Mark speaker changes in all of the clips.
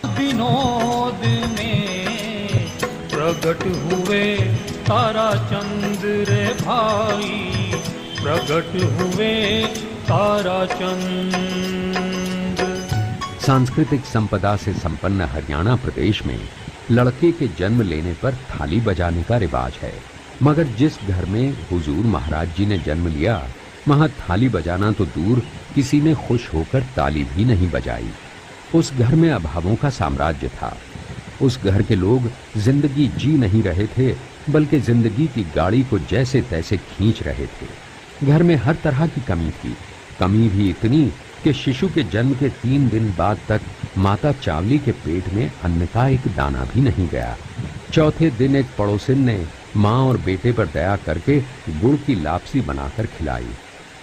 Speaker 1: विनोद में प्रकट हुए तारा चंद रे भाई, प्रकट हुए तारा चंद।
Speaker 2: सांस्कृतिक संपदा से संपन्न हरियाणा प्रदेश में लड़के के जन्म लेने पर थाली बजाने का रिवाज है, मगर जिस घर में हुजूर महाराज जी ने जन्म लिया वहां थाली बजाना तो दूर, किसी ने खुश होकर ताली भी नहीं बजाई। उस घर में अभावों का साम्राज्य था। उस घर के लोग जिंदगी जी नहीं रहे थे, बल्कि जिंदगी की गाड़ी को जैसे तैसे खींच रहे थे। घर में हर तरह की कमी थी, कमी भी इतनी कि शिशु के जन्म के 3 दिन बाद तक माता चावली के पेट में अन्न का एक दाना भी नहीं गया। चौथे दिन एक पड़ोसिन ने माँ और बेटे पर दया करके गुड़ की लापसी बनाकर खिलाई।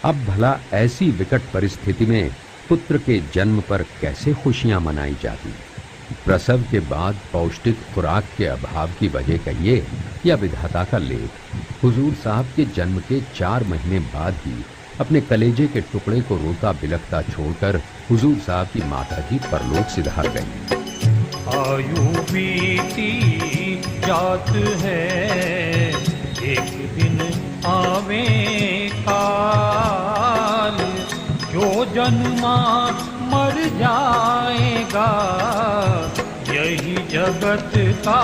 Speaker 2: अब भला ऐसी विकट परिस्थिति में पुत्र के जन्म पर कैसे खुशियां मनाई जाती? प्रसव के बाद पौष्टिक खुराक के अभाव की वजह कहिए या विधाता का लेख, हुजूर साहब के जन्म के 4 महीने बाद ही अपने कलेजे के टुकड़े को रोता बिलखता छोड़कर हुजूर साहब की माताजी परलोक सिधार गई।
Speaker 1: आयु बीती जात है, एक दिन आवे काल, जो जन्मा मर जाएगा, यही जगत का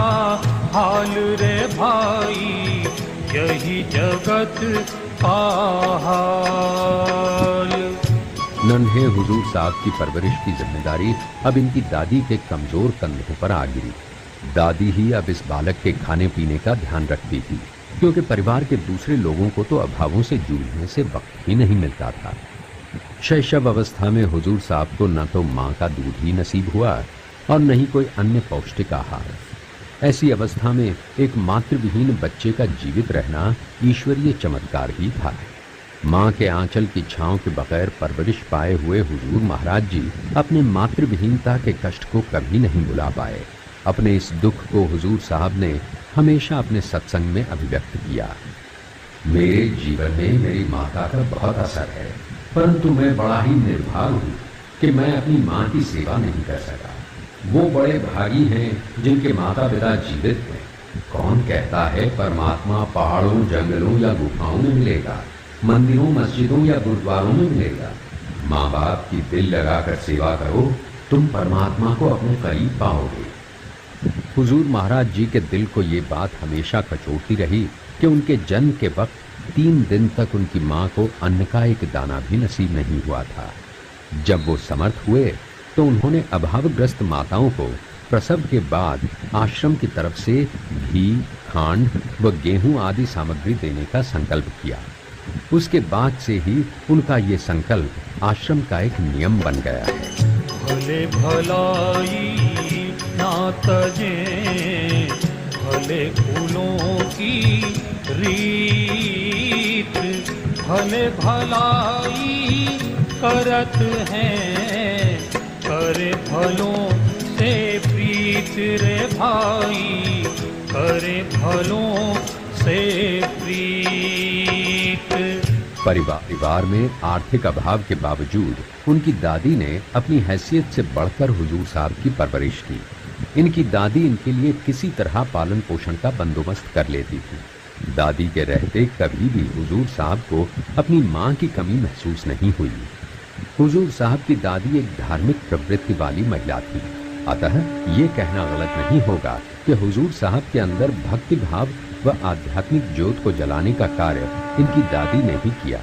Speaker 1: हाल रे भाई, यही जगत का हाल।
Speaker 2: नन्हे हुजूर साहब की परवरिश की जिम्मेदारी अब इनकी दादी के कमजोर कंधों पर आ गिरी। दादी ही अब इस बालक के खाने पीने का ध्यान रखती थी, क्योंकि परिवार के दूसरे लोगों को तो अभावों से जूझने से वक्त ही नहीं मिलता था। शैशव अवस्था में हुजूर साहब को न तो माँ का दूध ही नसीब हुआ और न ही कोई अन्य पौष्टिक आहार। ऐसी अवस्था में एक मातृविहीन बच्चे का जीवित रहना ईश्वरीय चमत्कार ही था। माँ के आंचल की छांव के बगैर परवरिश पाए हुए हुजूर महाराज जी अपने मातृविहीनता के कष्ट को कभी नहीं भुला पाए। अपने इस दुख को हुजूर साहब ने हमेशा अपने सत्संग में अभिव्यक्त किया। मेरे जीवन में मेरी माता का बहुत असर है, परंतु मैं बड़ा ही निर्भाग हूँ कि मैं अपनी माँ की सेवा नहीं कर सका। वो बड़े भागी हैं जिनके माता पिता जीवित हैं। कौन कहता है परमात्मा पहाड़ों, जंगलों या गुफाओं में मिलेगा, मंदिरों, मस्जिदों या गुरुद्वारों में मिलेगा। माँ बाप की दिल लगाकर सेवा करो, तुम परमात्मा को अपने करीब पाओगे। हुजूर महाराज जी के दिल को ये बात हमेशा कचोटती रही कि उनके जन्म के वक्त 3 दिन तक उनकी माँ को अन्न का एक दाना भी नसीब नहीं हुआ था। जब वो समर्थ हुए तो उन्होंने अभावग्रस्त माताओं को प्रसव के बाद आश्रम की तरफ से घी, खांड व गेहूं आदि सामग्री देने का संकल्प किया। उसके बाद से ही उनका ये संकल्प आश्रम का एक नियम बन गया है।
Speaker 1: भले भलाई ना तजे, भले फूलों की रीत, भले भलाई करत हैं, करे भलों से प्रीत रे भाई, करे भलों से प्रीत।
Speaker 2: परिवार में आर्थिक अभाव के बावजूद उनकी दादी ने अपनी हैसियत से बढ़कर हुजूर साहब की परवरिश की। इनकी दादी इनके लिए किसी तरह पालन पोषण का बंदोबस्त कर लेती थी। दादी के रहते कभी भी हुजूर साहब को अपनी माँ की कमी महसूस नहीं हुई। हुजूर साहब की दादी एक धार्मिक प्रवृत्ति वाली महिला थी, अतः ये कहना गलत नहीं होगा कि हुजूर साहब के अंदर भक्ति भाव व आध्यात्मिक ज्योत को जलाने का कार्य इनकी दादी ने ही किया।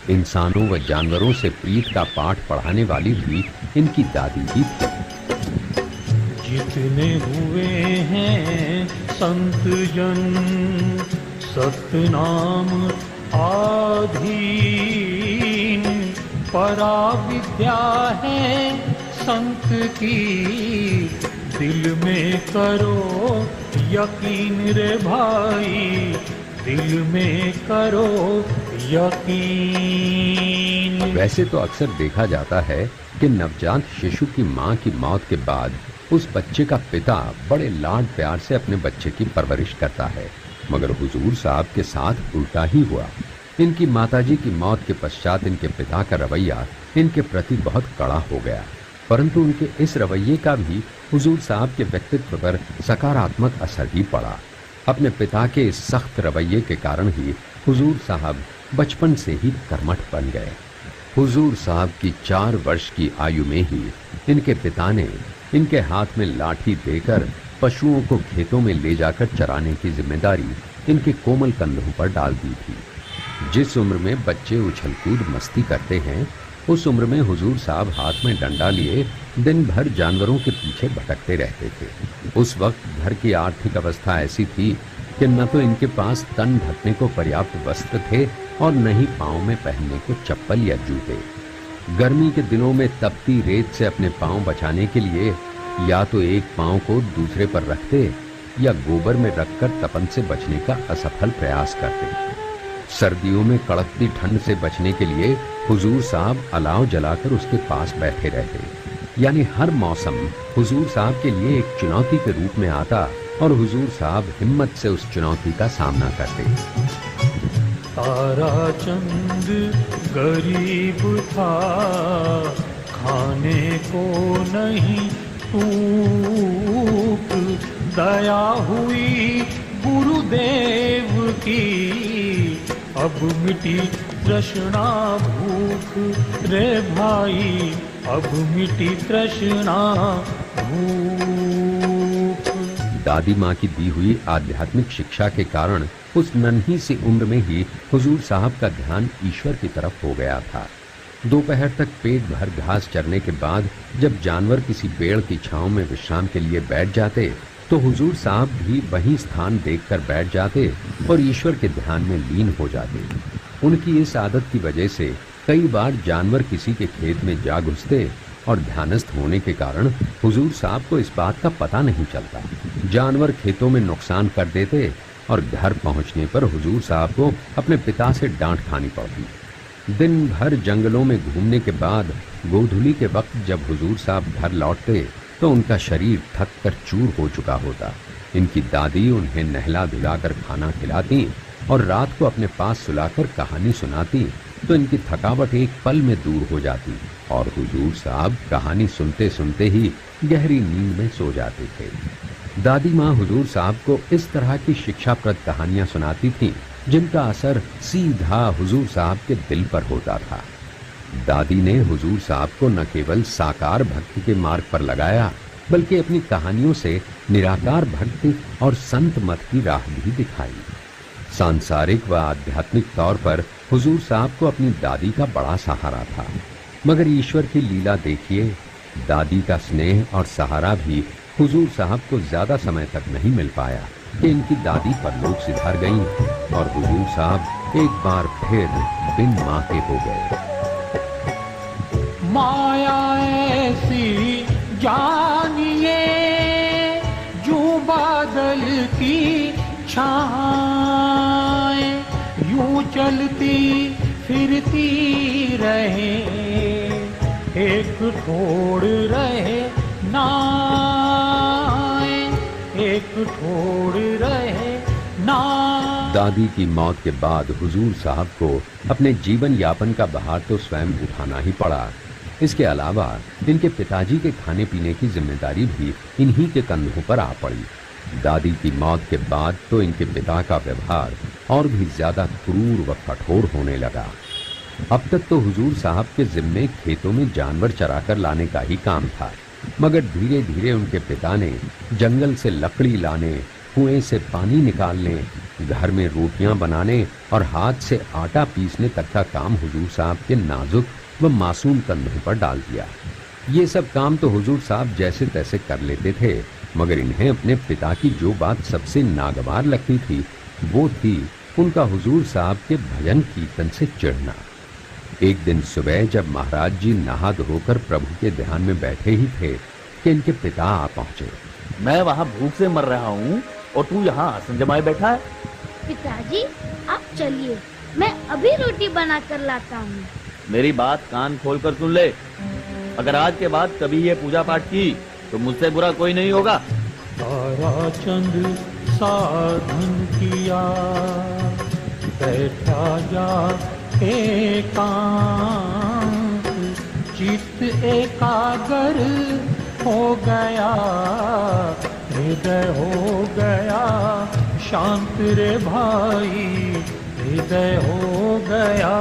Speaker 2: इंसानों व जानवरों से प्रीत का पाठ पढ़ाने वाली भी इनकी दादी ही थी।
Speaker 1: जितने हुए हैं संत जन, सतनाम आधीन, पराविद्या है संत की, दिल में करो यकीन रे भाई, दिल में करो यकीन।
Speaker 2: वैसे तो अक्सर देखा जाता है कि नवजात शिशु की मां की मौत के बाद उस बच्चे का पिता बड़े लाड प्यार से अपने बच्चे की परवरिश करता है, मगर हुजूर साहब के साथ उल्टा ही हुआ। इनकी माताजी की मौत के पश्चात इनके पिता का रवैया इनके प्रति बहुत कड़ा हो गया। परंतु उनके इस रवैये का भी हुजूर साहब के व्यक्तित्व पर सकारात्मक असर ही पड़ा। अपने पिता के इस सख्त रवैये के कारण ही हुजूर साहब बचपन से ही कर्मठ बन गए। हुजूर साहब की 4 वर्ष की आयु में ही इनके पिता ने इनके हाथ में लाठी देकर पशुओं को खेतों में ले जाकर चराने की जिम्मेदारी इनके कोमल कंधों पर डाल दी थी। जिस उम्र में बच्चे उछल कूद मस्ती करते हैं, उस उम्र में हुजूर साहब हाथ में डंडा लिए दिन भर जानवरों के पीछे भटकते रहते थे। उस वक्त घर की आर्थिक अवस्था ऐसी थी कि न तो इनके पास तन ढकने को पर्याप्त वस्त्र थे और न ही पांव में पहनने को चप्पल या जूते। गर्मी के दिनों में तपती रेत से अपने पांव बचाने के लिए या तो एक पांव को दूसरे पर रखते या गोबर में रखकर तपन से बचने का असफल प्रयास करते। सर्दियों में कड़कती ठंड से बचने के लिए हुजूर साहब अलाव जलाकर उसके पास बैठे रहते। यानी हर मौसम हुजूर साहब के लिए एक चुनौती के रूप में आता और हुजूर साहब हिम्मत से उस चुनौती का सामना करते।
Speaker 1: तारा चंद गरीब था, खाने को नहीं टूक, दया हुई गुरुदेव की, अब मिटी तृष्णा भूख रे भाई, अब मिटी तृष्णा भूख।
Speaker 2: दादी माँ की दी हुई आध्यात्मिक शिक्षा के कारण उस नन्ही सी उम्र में ही हुजूर साहब का ध्यान ईश्वर की तरफ हो गया था। दोपहर तक पेट भर घास चरने के बाद जब जानवर किसी पेड़ की छांव में विश्राम के लिए बैठ जाते तो हुजूर साहब भी वहीं स्थान देखकर बैठ जाते और ईश्वर के ध्यान में लीन हो जाते। उनकी इस आदत की वजह से कई बार जानवर किसी के खेत में जा घुसते और ध्यानस्थ होने के कारण हुजूर साहब को इस बात का पता नहीं चलता। जानवर खेतों में नुकसान कर देते और घर पहुंचने पर हुजूर साहब को अपने पिता से डांट खानी पड़ती। दिन भर जंगलों में घूमने के बाद गोधूली के वक्त जब हुजूर साहब घर लौटते तो उनका शरीर थक कर चूर हो चुका होता। इनकी दादी उन्हें नहला धुलाकर खाना खिलाती और रात को अपने पास सुलाकर कहानी सुनाती तो इनकी थकावट एक पल में दूर हो जाती और हुजूर साहब कहानी सुनते सुनते ही गहरी नींद में सो जाते थे। दादी माँ हुजूर साहब को इस तरह की शिक्षाप्रद कहानियां सुनाती थीं जिनका असर सीधा हुजूर साहब के दिल पर होता था। दादी ने हुजूर साहब को न केवल साकार भक्ति के मार्ग पर लगाया बल्कि अपनी कहानियों से निराकार भक्ति और संत मत की राह भी दिखाई। सांसारिक व आध्यात्मिक तौर पर हुजूर साहब को अपनी दादी का बड़ा सहारा था, मगर ईश्वर की लीला देखिए, दादी का स्नेह और सहारा भी हुजूर साहब को ज्यादा समय तक नहीं मिल पाया कि इनकी दादी परलोक सिधार गईं और हुजूर साहब एक बार फिर बिन मां के हो गए।
Speaker 1: माया ऐसी जानिए जो बादल की छाए, यूं चलती फिरती रहे, एक ठोड़ रहे नाए, एक ठोड़ रहे ना।
Speaker 2: दादी की मौत के बाद हुजूर साहब को अपने जीवन यापन का भार तो स्वयं उठाना ही पड़ा। इसके अलावा इनके पिताजी के खाने पीने की जिम्मेदारी भी इन्हीं के कंधों पर आ पड़ी। दादी की मौत के बाद तो इनके पिता का व्यवहार और भी ज्यादा क्रूर व कठोर होने लगा। अब तक तो हुजूर साहब के जिम्मे खेतों में जानवर चराकर लाने का ही काम था, मगर धीरे धीरे उनके पिता ने जंगल से लकड़ी लाने, कुएं से पानी निकालने, घर में रोटियां बनाने और हाथ से आटा पीसने तक का काम हुजूर साहब के नाजुक व मासूम कंधों पर डाल दिया। ये सब काम तो हुजूर साहब जैसे तैसे कर लेते थे, मगर इन्हें अपने पिता की जो बात सबसे नागवार लगती थी वो थी उनका हुजूर साहब के भजन कीर्तन से चिढ़ना। एक दिन सुबह जब महाराज जी नहा धोकर प्रभु के ध्यान में बैठे ही थे कि इनके पिता आ पहुंचे।
Speaker 3: मैं वहाँ भूख से मर रहा हूँ और तू यहाँ आसन जमाए बैठा है।
Speaker 4: पिताजी आप चलिए, मैं अभी रोटी बना कर लाता हूँ।
Speaker 3: मेरी बात कान खोल कर सुन ले, अगर आज के बाद कभी ये पूजा पाठ की तो मुझसे बुरा कोई नहीं होगा।
Speaker 1: तारा चंद साधन किया, बैठा जा एकांत, चित्त एकाग्र हो गया, हृदय हो गया शांत रे भाई, हृदय हो गया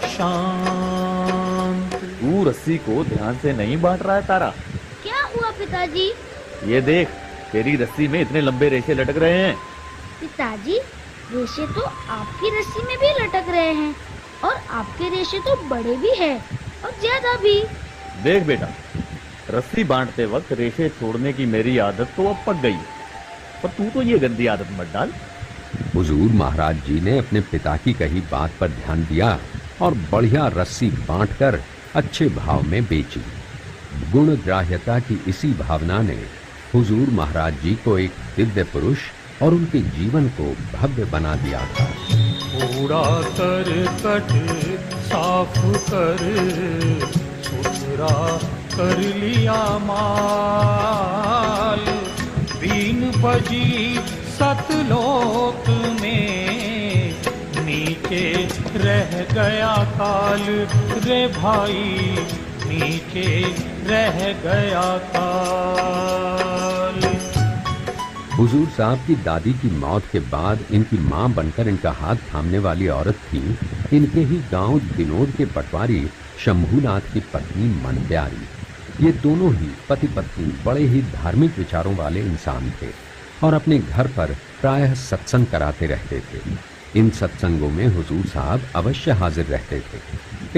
Speaker 1: शांत।
Speaker 3: तू रस्सी को ध्यान से नहीं बांट रहा है तारा।
Speaker 4: क्या हुआ पिताजी?
Speaker 3: ये देख, तेरी रस्सी में इतने लंबे रेशे लटक रहे हैं।
Speaker 4: पिताजी, रेशे तो आपकी रस्सी में भी लटक रहे हैं और आपके रेशे तो बड़े भी हैं और ज्यादा भी।
Speaker 3: देख बेटा, रस्सी बांटते वक्त रेशे छोड़ने की मेरी आदत तो अब पक गई, पर तू तो ये गंदी आदत मत डाल।
Speaker 2: हुजूर महाराज जी ने अपने पिता की कही बात पर ध्यान दिया और बढ़िया रस्सी बांटकर अच्छे भाव में बेची। गुण ग्राह्यता की इसी भावना ने हुजूर महाराज जी को एक दिव्य पुरुष और उनके जीवन को भव्य बना दिया था।
Speaker 1: कूड़ा कर कट साफ कर, सुथरा कर लिया माल, बीन बजी सतलोक में, नीचे रह गया काल रे भाई, नीचे रह गया काल।
Speaker 2: हुजूर साहब की दादी की मौत के बाद इनकी मां बनकर इनका हाथ थामने वाली औरत थी इनके ही गांव दिनोद के पटवारी शंभूनाथ की पत्नी मनप्यारी। ये दोनों ही पति पत्नी बड़े ही धार्मिक विचारों वाले इंसान थे और अपने घर पर प्रायः सत्संग कराते रहते थे। इन सत्संगों में हुजूर साहब अवश्य हाजिर रहते थे।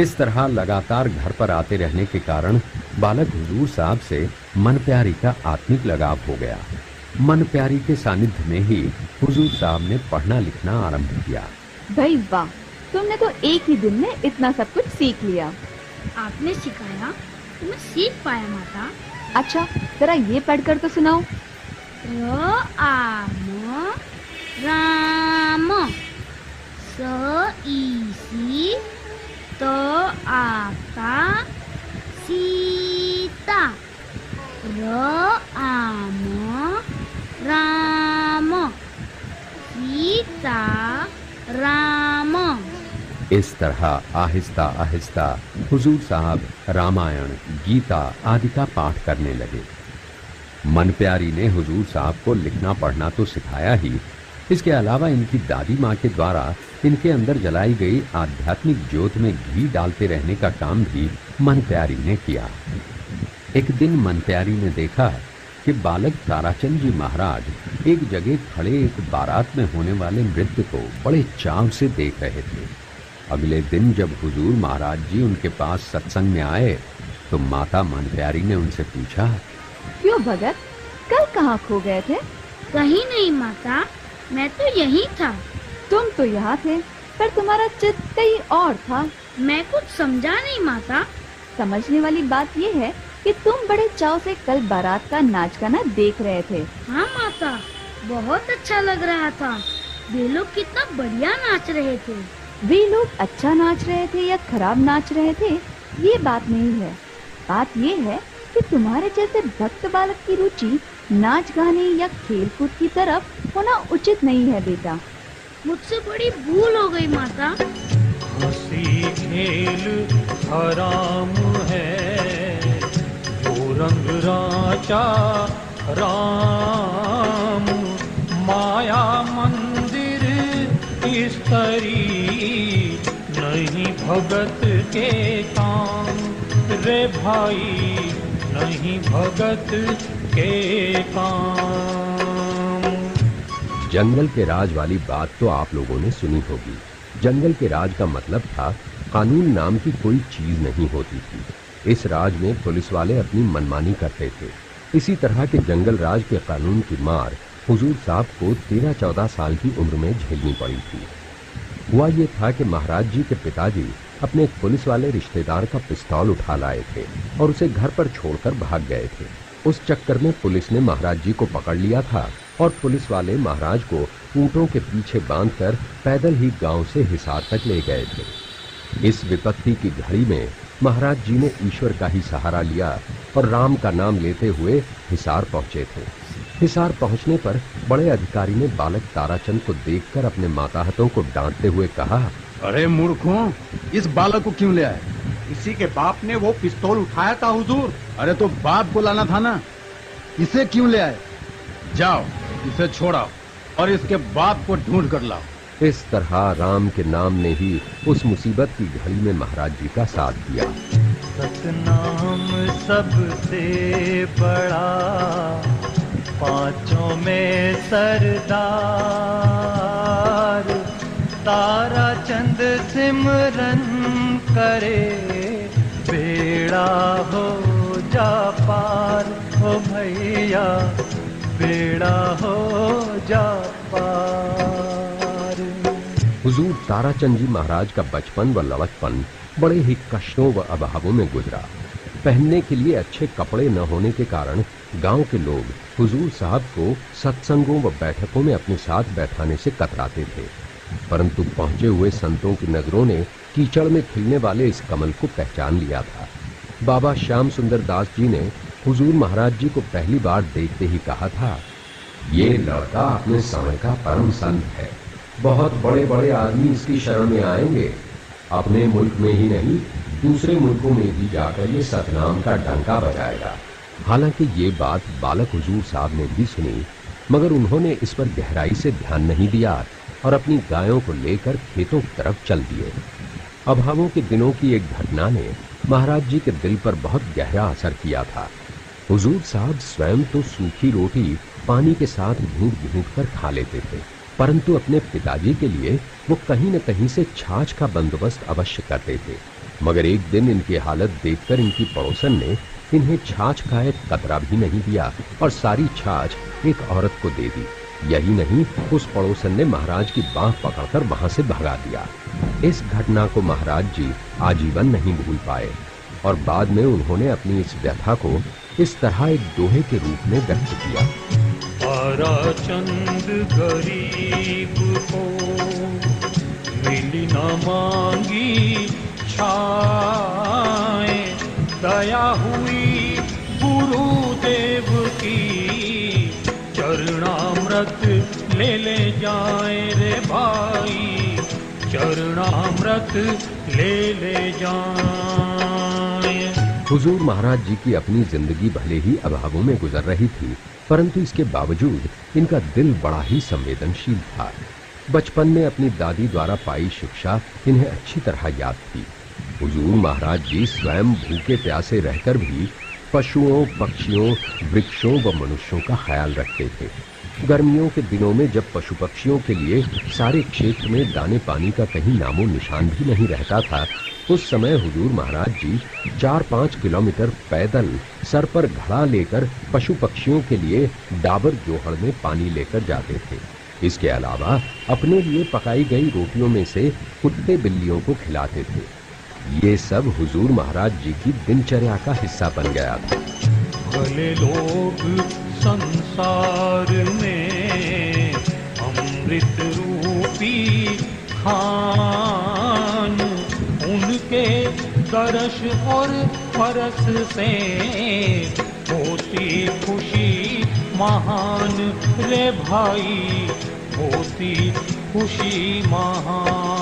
Speaker 2: इस तरह लगातार घर पर आते रहने के कारण बालक हुजूर साहब से मनप्यारी का आत्मिक लगाव हो गया। मनप्यारी के सानिध्य में ही हुजूर साहब ने पढ़ना लिखना आरंभ किया।
Speaker 5: भाई वाह, तुमने तो एक ही दिन में इतना सब कुछ सीख लिया।
Speaker 4: आपने सिखाया तो मैं सीख पाया माता।
Speaker 5: अच्छा, जरा ये पढ़कर तो सुनाओ।
Speaker 4: आम राम, स ईसी, त आता सीता, आम राम, सीता राम।
Speaker 2: इस तरह आहिस्ता आहिस्ता हुजूर साहब रामायण, गीता आदि का पाठ करने लगे। मनप्यारी ने हुजूर साहब को लिखना पढ़ना तो सिखाया ही, इसके अलावा इनकी दादी माँ के द्वारा इनके अंदर जलाई गई आध्यात्मिक ज्योत में घी डालते रहने का काम भी मनप्यारी ने किया। एक दिन मनप्यारी ने देखा कि बालक ताराचंद जी महाराज एक जगह खड़े एक बारात में होने वाले नृत्य को बड़े चाव से देख रहे थे। अगले दिन जब हुजूर महाराज जी उनके पास सत्संग में आए तो माता मनप्यारी ने उनसे पूछा,
Speaker 5: क्यों भगत, कल कहाँ खो गए थे?
Speaker 4: कहीं नहीं माता, मैं तो यहीं था।
Speaker 5: तुम तो यहाँ थे, पर तुम्हारा चित्त कहीं और था।
Speaker 4: मैं कुछ समझा नहीं माता।
Speaker 5: समझने वाली बात ये है कि तुम बड़े चाव से कल बारात का नाच गाना देख रहे थे।
Speaker 4: हाँ माता, बहुत अच्छा लग रहा था। वे लोग कितना बढ़िया नाच रहे थे।
Speaker 5: वे लोग अच्छा नाच रहे थे या खराब नाच रहे थे, ये बात नहीं है। बात ये है कि तुम्हारे जैसे भक्त बालक की रुचि नाच गाने या खेल कूद की तरफ होना उचित नहीं है बेटा।
Speaker 4: मुझसे बड़ी भूल हो गई माता।
Speaker 1: हंसी खेल हराम है, वो रंग राचा राम, माया मंदिर स्तरी, नहीं भगत के काम रे भाई, नहीं भगत के काम।
Speaker 2: जंगल के राज वाली बात तो आप लोगों ने सुनी होगी। जंगल के राज का मतलब था कानून नाम की कोई चीज नहीं होती थी। इस राज में पुलिस वाले अपनी मनमानी करते थे। इसी तरह के जंगल राज के कानून की मार हुजूर साहब को 13-14 साल की उम्र में झेलनी पड़ी थी। हुआ ये था कि महाराज जी के पिताजी अपने एक पुलिस वाले रिश्तेदार का पिस्तौल उठा लाए थे और उसे घर पर छोड़कर भाग गए थे। उस चक्कर में पुलिस ने महाराज जी को पकड़ लिया था और पुलिस वाले महाराज को ऊंटों के पीछे बांधकर पैदल ही गांव से हिसार तक ले गए थे। इस विपत्ति की घड़ी में महाराज जी ने ईश्वर का ही सहारा लिया और राम का नाम लेते हुए हिसार पहुंचे थे। हिसार पहुंचने पर बड़े अधिकारी ने बालक ताराचंद को देखकर अपने माताहतों को डांटते हुए कहा,
Speaker 6: अरे मूर्खों, इस बालक को क्यों ले आए? इसी के बाप ने वो पिस्तौल उठाया था हुजूर।
Speaker 7: अरे तो बाप को लाना था ना, इसे क्यों ले आए? जाओ इसे छोड़ाओ और इसके बाप को ढूंढ कर लाओ।
Speaker 2: इस तरह राम के नाम ने ही उस मुसीबत की घड़ी में महाराज जी का साथ दिया।
Speaker 1: सतनाम सबसे बड़ा, पांचों में सरदार, तारा चंद सिमरन करे, बेड़ा हो जा पार, ओ भैया बेड़ा हो जा पार।
Speaker 2: हुजूर ताराचंद जी महाराज का बचपन व लड़कपन बड़े ही कष्टों व अभावों में गुजरा। पहनने के लिए अच्छे कपड़े न होने के कारण गांव के लोग हुजूर साहब को सत्संगों व बैठकों में अपने साथ बैठाने से कतराते थे, परंतु पहुंचे हुए संतों की नजरों ने कीचड़ में खिलने वाले इस कमल को पहचान लिया था। बाबा श्याम सुंदर दास जी ने हुजूर महाराज जी को पहली बार देखते ही कहा था, ये लड़का अपने समय का परम संत है, बहुत बड़े बड़े आदमी इसकी शरण में आएंगे। अपने मुल्क में ही नहीं दूसरे मुल्कों में भी जाकर ये सतनाम का डंका बजाएगा। हालांकि ये बात बालक हुजूर साहब ने भी सुनी, मगर उन्होंने इस पर गहराई से ध्यान नहीं दिया और अपनी गायों को लेकर खेतों की तरफ चल दिए। अभावों के दिनों की एक घटना ने महाराज जी के दिल पर बहुत गहरा असर किया था। हुजूर साहब स्वयं तो सूखी रोटी पानी के साथ घूंट घूंट कर खा लेते थे, परंतु अपने पिताजी के लिए वो कहीं न कहीं से छाछ का बंदोबस्त अवश्य करते थे। मगर एक दिन इनकी हालत देखकर इनकी पड़ोसन ने इन्हें छाछ का एक कतरा भी नहीं दिया और सारी छाछ एक औरत को दे दी। यही नहीं, उस पड़ोसन ने महाराज की बांह पकड़कर वहां से भगा दिया। इस घटना को महाराज जी आजीवन नहीं भूल पाए और बाद में उन्होंने अपनी इस व्यथा को इस तरह एक दोहे के रूप में व्यक्त किया।
Speaker 1: ताराचंद गरीब को मिली न मांगी छाए, दया हुई गुरुदेव की, चरणामृत ले जाए रे भाई, चरणामृत ले जाए।
Speaker 2: हुजूर महाराज जी की अपनी जिंदगी भले ही अभावों में गुजर रही थी, परंतु इसके बावजूद इनका दिल बड़ा ही संवेदनशील था। बचपन में अपनी दादी द्वारा पाई शिक्षा इन्हें अच्छी तरह याद थी। हुजूर महाराज जी स्वयं भूखे प्यासे रहकर भी पशुओं, पक्षियों, वृक्षों व मनुष्यों का ख्याल रखते थे। गर्मियों के दिनों में जब पशु पक्षियों के लिए सारे क्षेत्र में दाने पानी का कहीं नामो निशान भी नहीं रहता था, उस समय हुजूर महाराज जी 4-5 किलोमीटर पैदल सर पर घड़ा लेकर पशु पक्षियों के लिए डाबर जोहड़ में पानी लेकर जाते थे। इसके अलावा अपने लिए पकाई गई रोटियों में से कुत्ते बिल्लियों को खिलाते थे। ये सब हुजूर महाराज जी की दिनचर्या का हिस्सा बन गया था।
Speaker 1: भले लोग संसार में अमृत रूपी खान, उनके दर्श और परस से होती खुशी महान रे भाई, होती खुशी महान।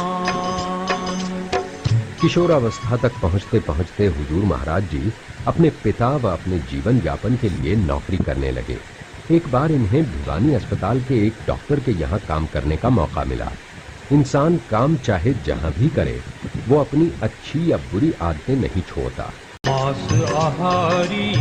Speaker 2: किशोरावस्था तक पहुंचते पहुंचते हुजूर महाराज जी अपने पिता व अपने जीवन यापन के लिए नौकरी करने लगे। एक बार इन्हें भिवानी अस्पताल के एक डॉक्टर के यहाँ काम करने का मौका मिला। इंसान काम चाहे जहाँ भी करे, वो अपनी अच्छी या बुरी आदतें नहीं छोड़ता।
Speaker 1: मांस आहारी